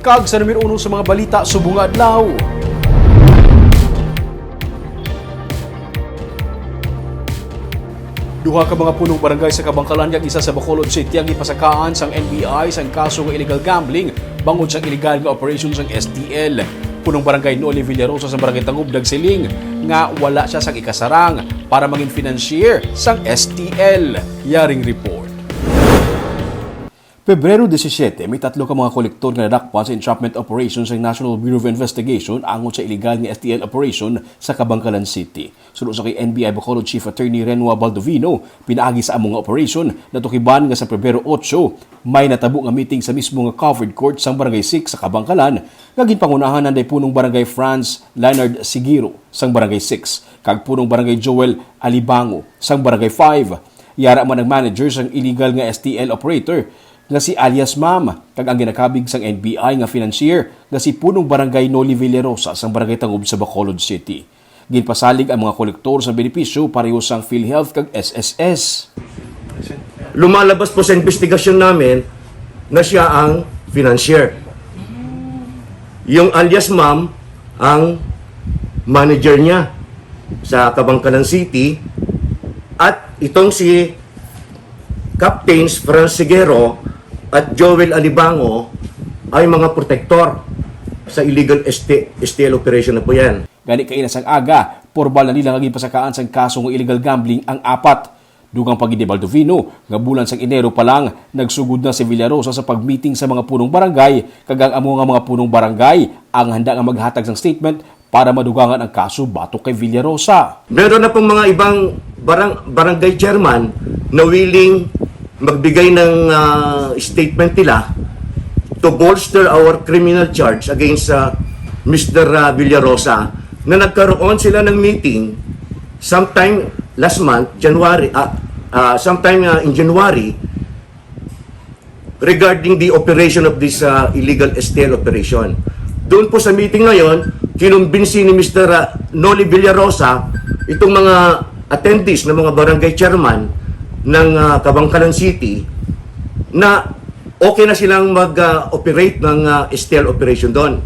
kag sa numero 1 sa mga balita subong nga adlaw. Duha ka mga punong barangay sa Kabangkalan kag isa sa Bacolod City ang gipasakaan sang NBI sang kaso nga illegal gambling bangod sa illegal nga operation sang STL. Punong barangay Noli Villarosa sa barangay Tangub Dagsiling nga wala siya sang ikasarang para maging financier sang STL. Yaring report. Pebrero 17, may 3 ka mga kolektor nga nadakpan sa entrapment operations ng National Bureau of Investigation angon sa illegal nga STL operation sa Kabangkalan City. Sunod sa kay NBI Bacolod Chief Attorney Renua Baldovino, pinaagi sa among nga operation natukiban nga sa Pebrero 8, may natabo nga meeting sa mismo nga covered court sa Barangay 6 sa Kabangkalan nga ginpangunahan nanday punong Barangay Franz Leonard Sigiro sang Barangay 6 kag punong Barangay Joel Alibango sang Barangay 5. Yara man ang manager sang illegal nga STL operator nga si alias Ma'am kag ang ginakabig sang NBI nga financier nga si punong barangay Noli Villarosa sang barangay Tangub sa Bacolod City. Ginpasalig ang mga kolektor sa benepisyo pareho sang PhilHealth kag SSS. Lumalabas po sa investigasyon namin na siya ang financier. Yung alias Ma'am ang manager niya sa Kabangkalan City at itong si Captains Franz Sigero at Joel Alibango ay mga protector sa illegal STL operation na po yan. Gani kaina sang aga, porbal na nila nga gipasakaan sang kaso ng illegal gambling ang 4. Dugang pagidi Baldovino, nga bulan sang Enero pa lang, nagsugod na si Villarosa sa pagmeeting sa mga punong barangay, kagang amo nga mga punong barangay ang handa nga maghatag sang statement para madugangan ang kaso batok kay Villarosa. Meron na pong mga ibang barangay chairman na willing magbigay ng statement nila to bolster our criminal charge against Mr. Villarosa na nagkaroon sila ng meeting sometime last month, in January regarding the operation of this illegal STL operation. Doon po sa meeting na yon, kinumbinsi ni Mr. Noli Villarosa itong mga attendees ng mga barangay chairman ng Kabangkalan City na okay na silang mag-operate ng STL operation doon.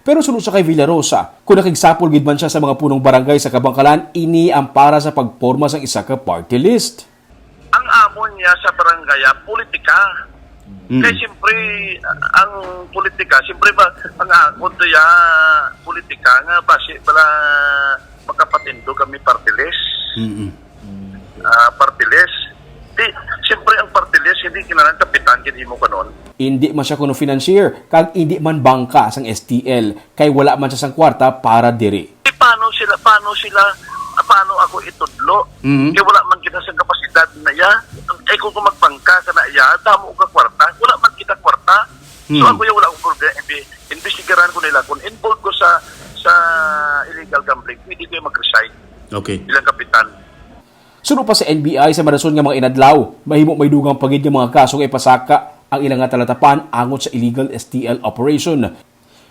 Pero sunod sa kay Villarosa, kung nakigsapol gid man siya sa mga punong barangay sa Kabangkalan, ini ang para sa pagporma sang isa ka party list. Ang amon niya sa barangay politika. Kaya siyempre, ang politika, siyempre ba, ang akon niya politika nga base pala magkapatindo kami party list. Party list. Siyempre ang party list, hindi kinalang kapitan, hindi mo kanon. Hindi man siya kuno financier, kag hindi man bangka sang STL, kay wala man siya sang kwarta para diri. Paano ako itudlo? Kaya wala man kita sa kapasidad na iya. Kung magbangka ka na iya, damo ka kwarta, wala man kita kwarta. So ako yung wala akong problema. Investigaran ko nila kung involved ko sa illegal gambling, hindi ko yung mag-resign. Okay. Bilang kapitan. Sunod pa sa NBI sa marason nga mga inadlaw, mahimo may dugang pagid nga mga kaso nga ipasaka ang ilang nga talatapan angon sa illegal STL operation.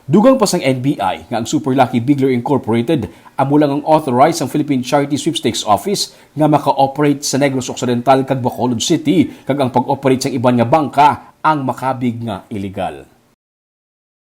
Dugang pa sang NBI nga ang Super Lucky Bigler Incorporated amo lang ang authorized ang Philippine Charity Sweepstakes Office nga maka-operate sa Negros Occidental kag Bacolod City kag ang pag-operate sang iban nga bangka ang makabig nga illegal.